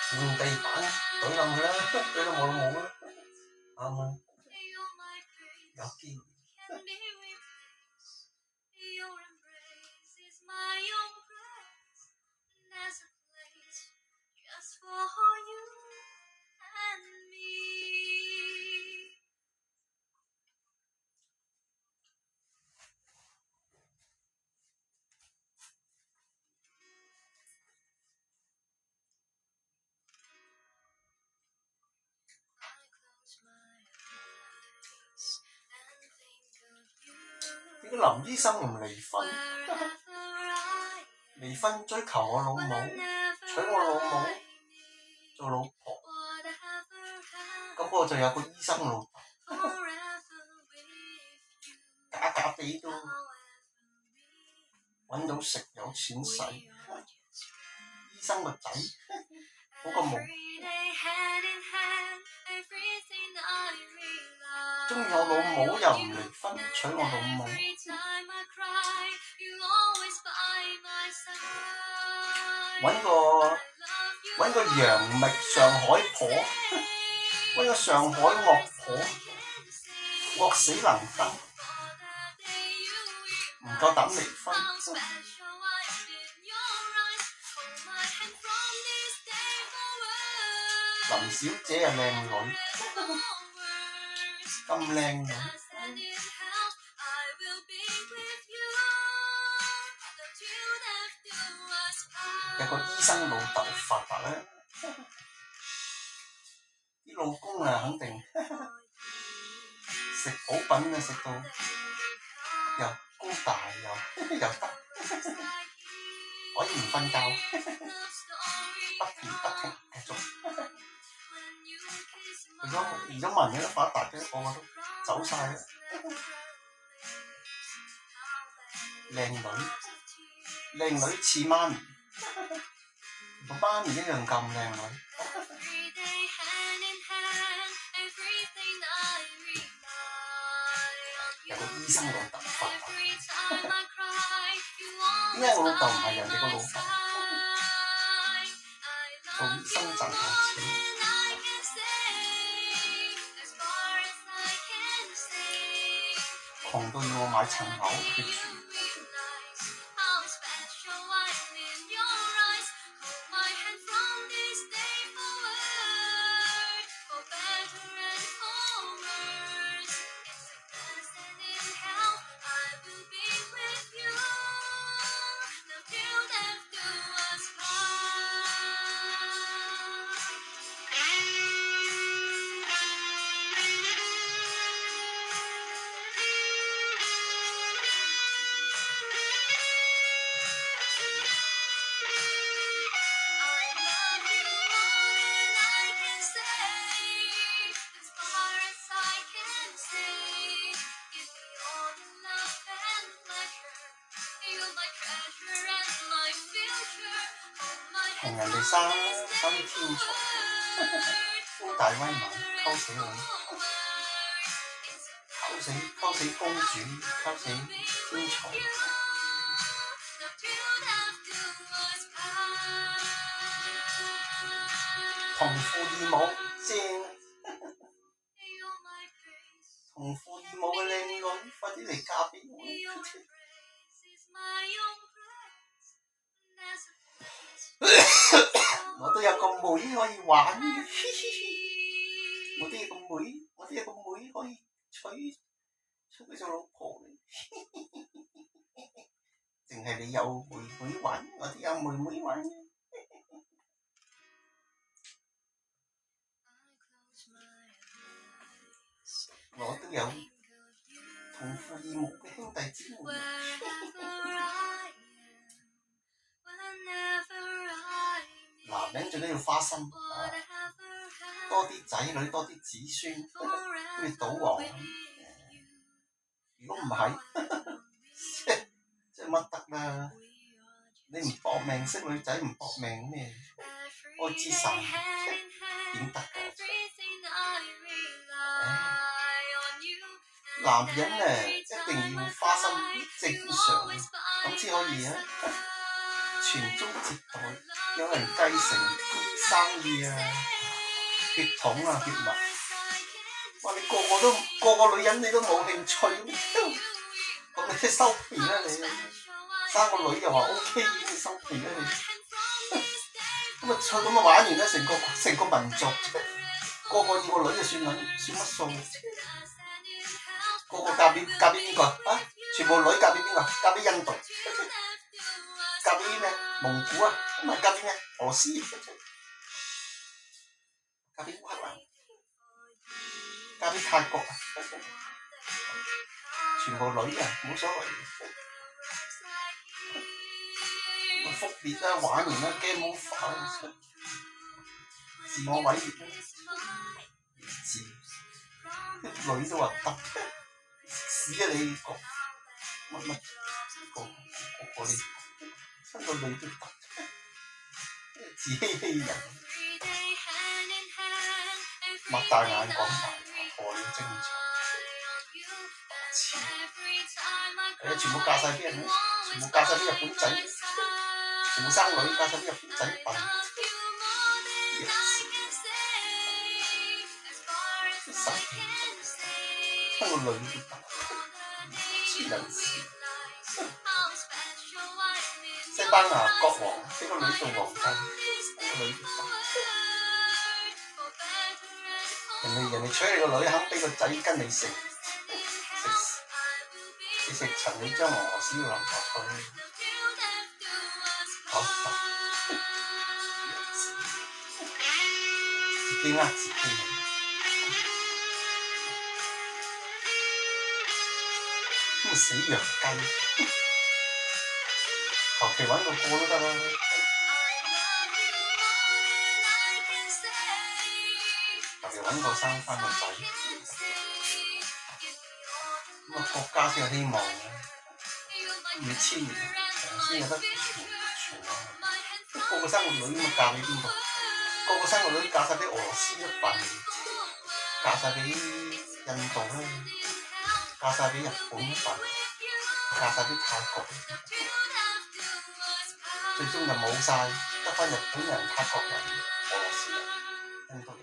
換地板懟冧佢啦，懟冧我老母啦，啱啦，有機會。點解林醫生唔離婚？離婚追求我老母，娶我老母做老婆，咁我就有個醫生老豆，假假地都揾到食有錢使，醫生個仔好過冇。中意我老母又唔離婚，娶我老母。揾個楊冪上海婆，揾個上海惡婆，惡死能登，唔夠膽離婚。林小姐係靚女，咁靚女。有個醫生老豆發達咧，啲老公啊肯定食補品啊食到又高大又得，可以唔瞓覺，不停繼續。而家文人都發達嘅，個個都走晒啦。靚女似媽咪，個媽咪一樣咁靚女。有個醫生老豆發達，點解我老豆唔係人哋個老闆？做醫生賺大錢。窮到要我買層樓去住。同人哋生天才，高大威猛，溝死我，溝死公主，溝死天才。同父異母正，同父異母嘅靚女，快啲嚟嫁俾我！我都有個妹可以玩嘅，我都有個妹可以娶佢做老婆嘅。淨係你有妹妹玩，我都有妹妹玩嘅。我都有同父異母嘅兄弟姊妹。男人最緊要花心，多啲仔女，多啲子孫，好似賭王咁。如果唔係，即係乜得啦？你唔搏命識女仔，唔搏命咩？愛之神點得㗎？男人一定要花心正常，咁先可以傳宗接代，有人繼承生意血統血脈。哇！你個個女人你都冇興趣，咁你即收皮啦你！生個女又話 OK， 你收皮啦你！咁玩完啦，成個民族，個個要個女就算乜數？個個嫁俾邊個啊？全部女嫁俾邊個？嫁俾印度？嫁俾咩？蒙古啊？唔係嫁俾咩？俄羅斯？嫁俾烏克蘭？嫁俾泰國啊？全部女冇所謂。覆滅啦，玩完啦 ，game over， 自我毀滅啦，女都話得，屎啊你個乜個你親個女都得，自欺欺人，擘大眼講大話，破了精彩，全部嫁晒俾人，全部嫁晒俾日本仔。全部生女嫁晒啲日本仔笨，神親個女都得，黐人線。西班牙國王俾個女做皇帝，個女都得。人哋娶你個女肯俾個仔跟你食，你食陳李張俄羅斯要淋白菜。自己呃自己，咁死弱雞，求其揾個都得啦。求其揾個生翻個仔，咁國家先有希望嘅。2000年先有得傳落去，個個生個女咁嫁俾邊個？個個生個女嫁晒俾俄羅斯一笨，嫁晒俾印度啦，嫁晒俾日本一笨，嫁晒俾泰國，最終就冇晒，得翻日本人、泰國人、俄羅斯人、印度人，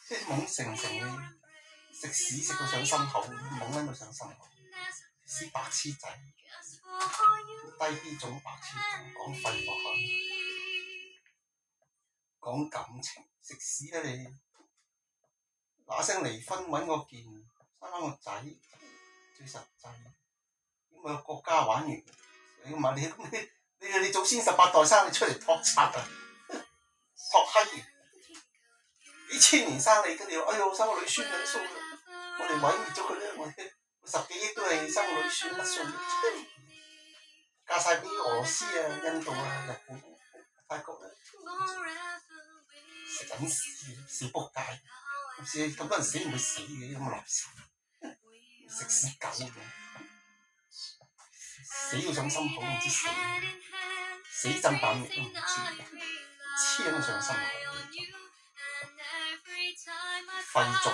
即係懵成嘅，食屎食到上心口，懵喺度上心口，屎白痴仔。低 B 種白痴種講廢話，講感情食屎啦你！嗱聲離婚揾個件生翻個仔最實際，咁個國家玩完，你問你祖先18代生你出嚟托賊啊，托閪！幾千年生你，跟住哎呦生個女孫緊數，我哋毀滅咗佢啦！我哋10幾億都係生個女孫乜數？嫁晒俾俄羅斯印度日本、泰國食緊屎，死仆街！咁多人死唔會死嘅，咁垃圾，食屎狗咁，死到上心口唔知死震彈亦都唔知，黐喺上心口。廢種，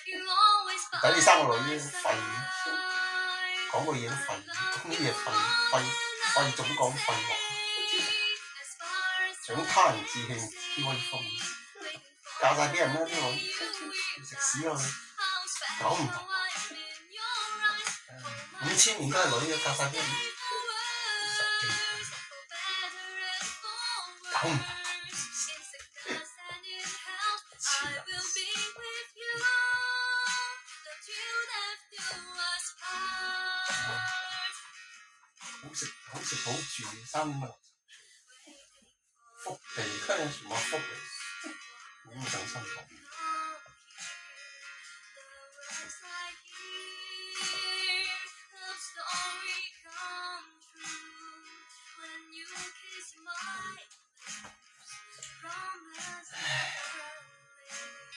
抵你生個女廢，講個嘢都廢，講啲嘢廢種講廢話，長他人志氣啲威風，嫁晒俾人啦啲女，食屎啦佢，搞唔同，5000年都係女嘅，嫁晒俾人，搞唔同。好食好住，3點啊！福地，香港全部福地，冇咁上心講。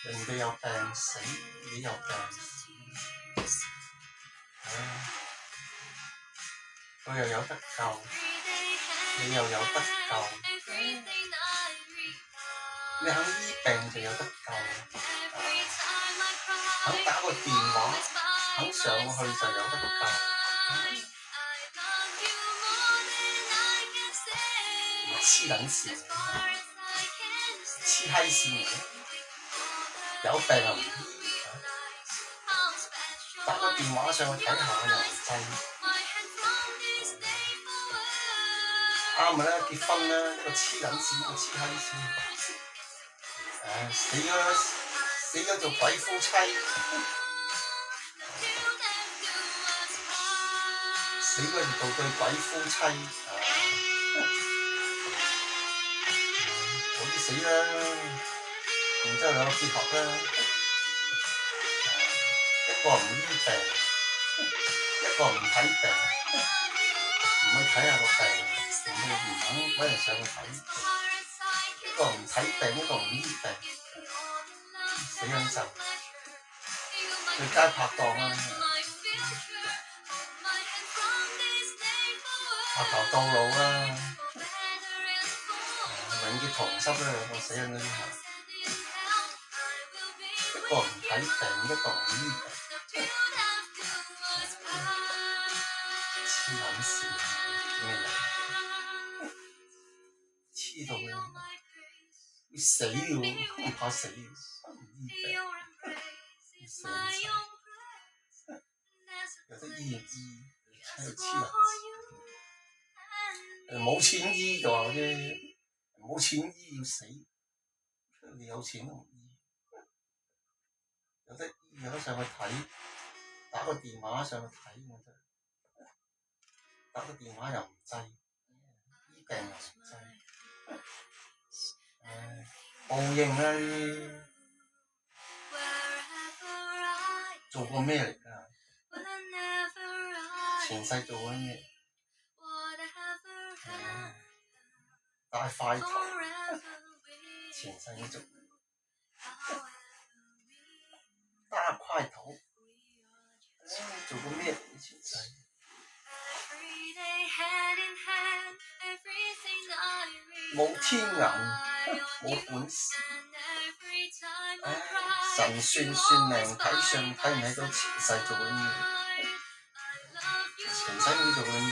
人哋有病死，你有病死，佢又有得救，你又有得救，你肯醫病就有得救，肯打個電話，肯上去就有得救，黐撚線，黐閪線嘅，有病又唔醫，打個電話上去睇下又唔制。啱咪啦，結婚啦，呢個黐撚線，呢個黐閪線，死咗做鬼夫妻，死咗就做對鬼夫妻，早啲死啦，然之後兩個結合啦，一個唔醫病，一個唔睇病，唔去睇下個病。唔肯揾人上去睇，一個唔睇病，一個唔醫病，死撚實，最佳拍檔啦，白頭到老啦，永結同心啦，兩個死撚咗之後，一個唔睇病，一個唔醫病，黐撚線，咩人？黐到嘅，要死了，唔怕死，唔醫病，死人死，有得醫就醫，喺度黐人線，冇錢醫就話啫，冇錢醫要死，你有錢都唔醫，有得醫有得上去睇，打個電話上去睇我真係，打個電話又唔制，醫病又唔制。報應啦呢啲，做過咩嚟㗎？前世做緊咩？大塊頭，前世你做大塊頭，做過咩嚟？前世冇天眼，冇本事。神算命睇相睇唔睇到前世做緊咩？前世你做緊咩？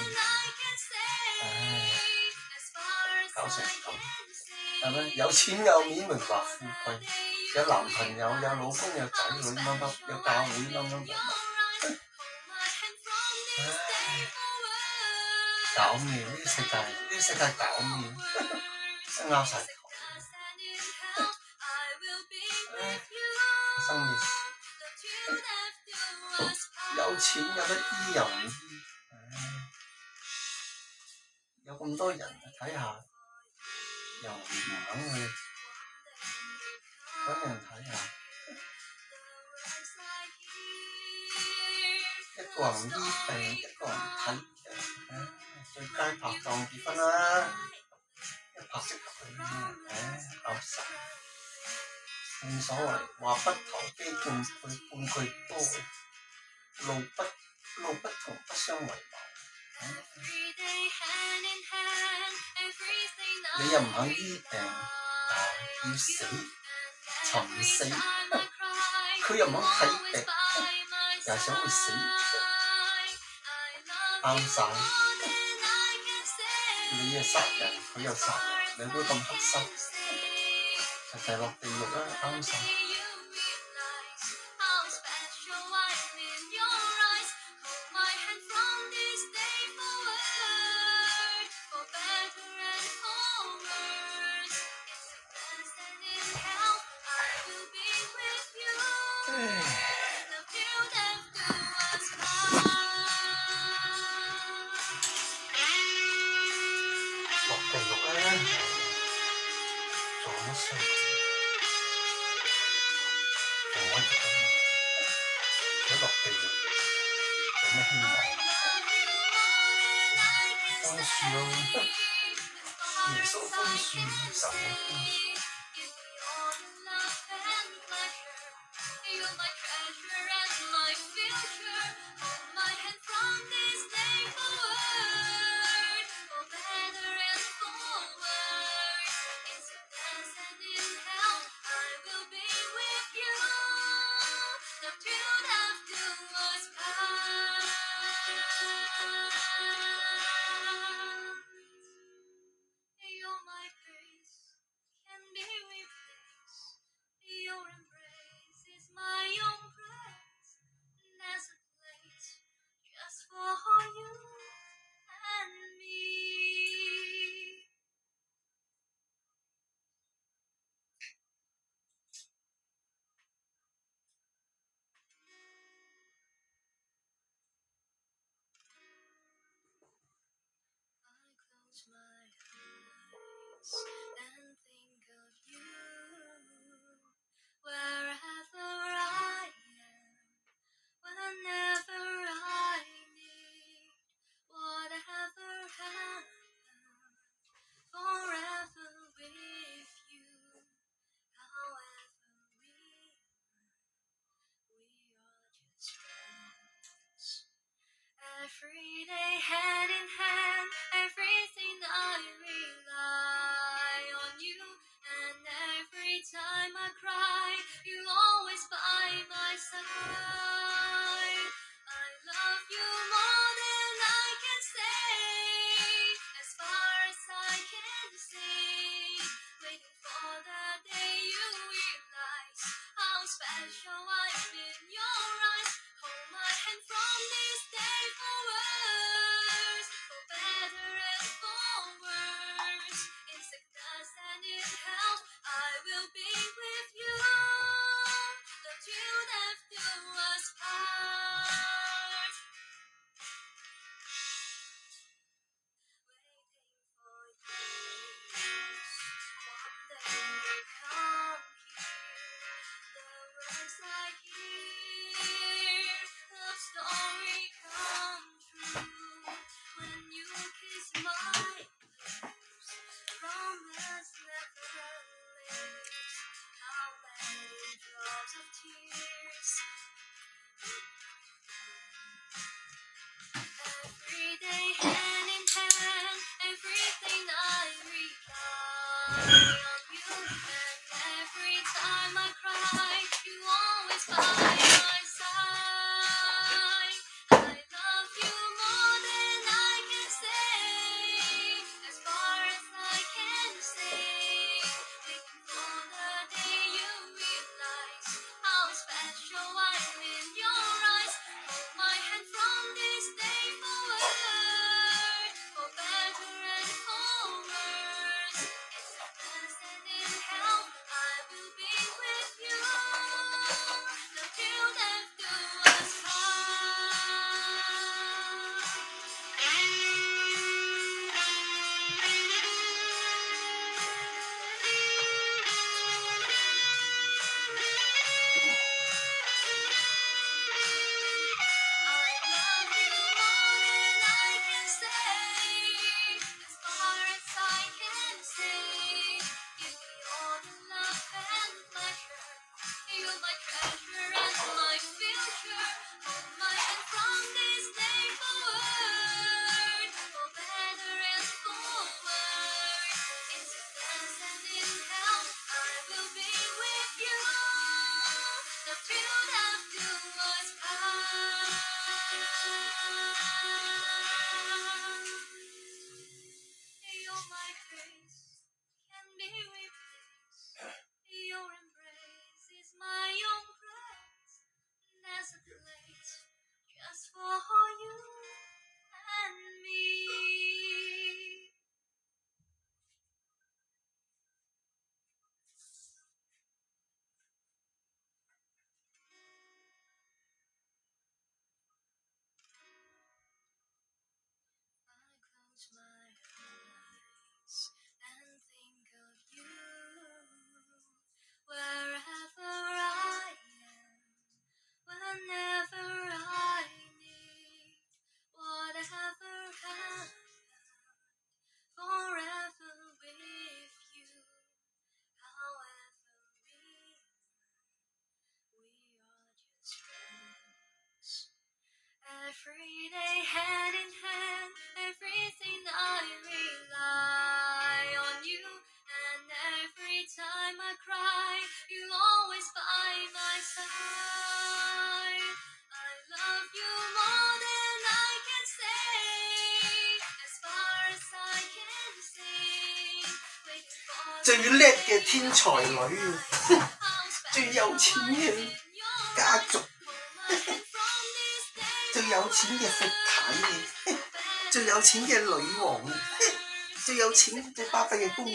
搞成咁，係咪？有錢有面榮華富貴，有男朋友有老公有仔女乜乜，有教會乜乜乜，搞咩？呢啲世界搞咩？真拗晒頭。發生咩事？有錢有得醫又唔醫，有咁多人睇下，又唔肯去揾人睇下，一個人唔醫病，一個人唔睇病，最佳拍檔結婚啦，一拍即合佢，啱晒。正所謂話不投機半句多，路不同不相為謀。你又唔肯醫病，要死，黐尋死，佢又唔肯睇病，又係想去死，啱晒。你又殺人，佢又殺人，兩個咁黑心，齊落地獄啦，啱晒。落地獄咧，做乜衰？我亦咁問，如果落地獄有咩希望？寬恕咯，耶穌寬恕，神嘅寬恕。最叻嘅天才女，最有錢嘅家族，最有錢嘅闊太，最有錢嘅女王，最有錢最巴閉嘅公主。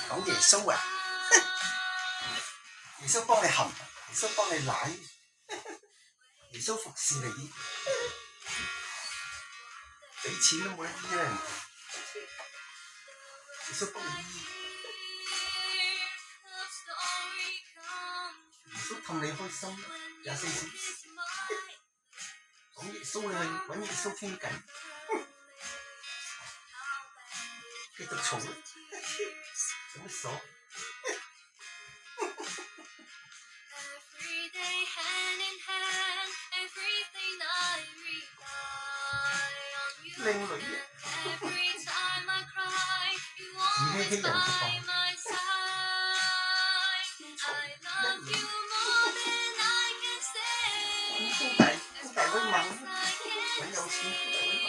講耶穌啊，耶穌幫你含，耶穌幫你奶，耶穌服侍你，俾錢都冇得醫啦，耶穌幫你醫，耶穌氹你開心24小時，講耶穌你去揾耶穌傾偈，繼續嘈啦，有乜所？靚女啊，自欺欺人嘅當，天才一女，揾高大威猛，揾有錢高大威猛。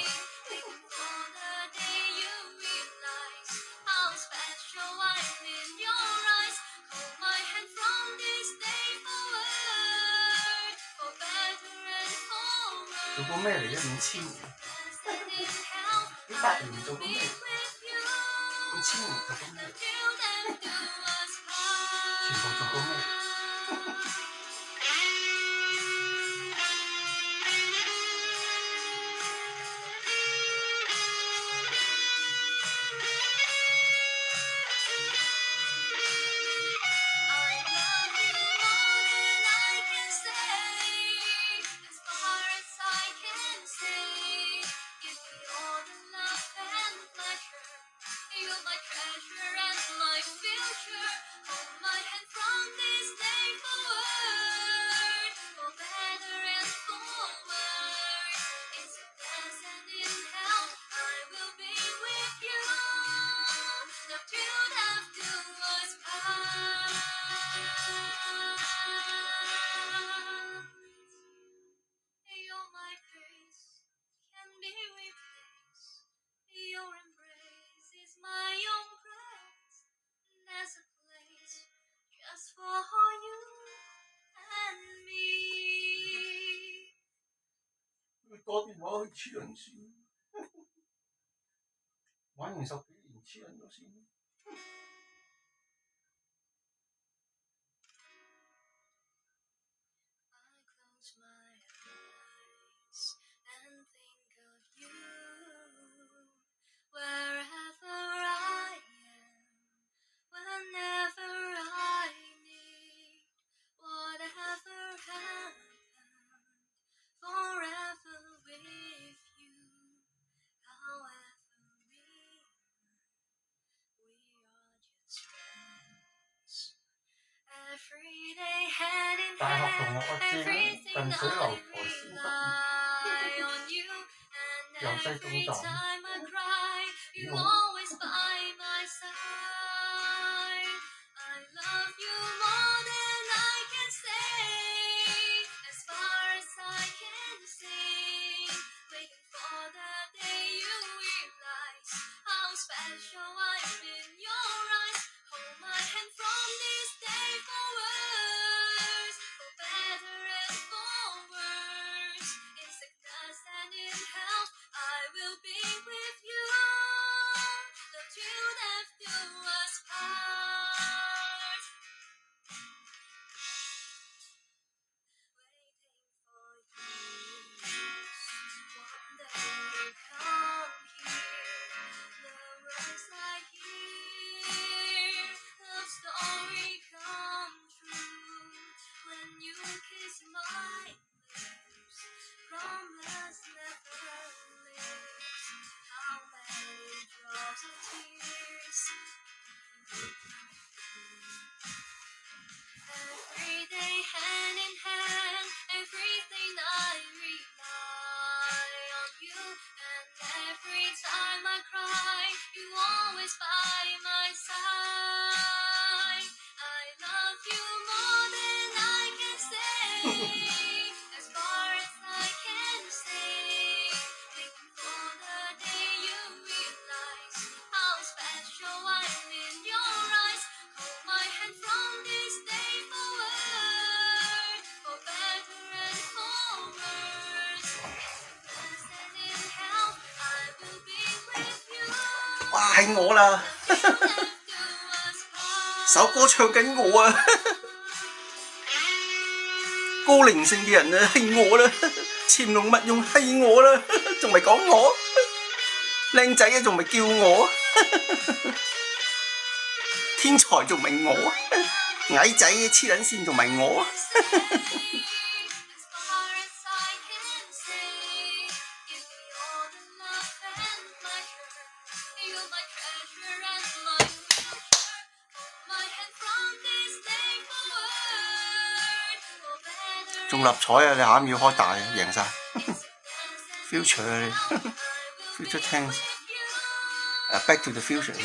做過咩嚟嘅？5000年，幾百年做過咩？5000年做過咩？全部做過咩？打電話去黐撚線，玩完10幾年黐撚咗線。大學同學阿正近水樓台先得意，由細到大，哇，係我啦！首歌唱緊我啊！高靈性嘅人啊，係我啦！潛龍勿用係我啦，仲咪講我？靚仔啊，仲咪叫我？天才仲咪我？矮仔黐撚線仲咪我？中立彩啊！你下面要開大啊，贏晒 future 啊你 future tense Back to the future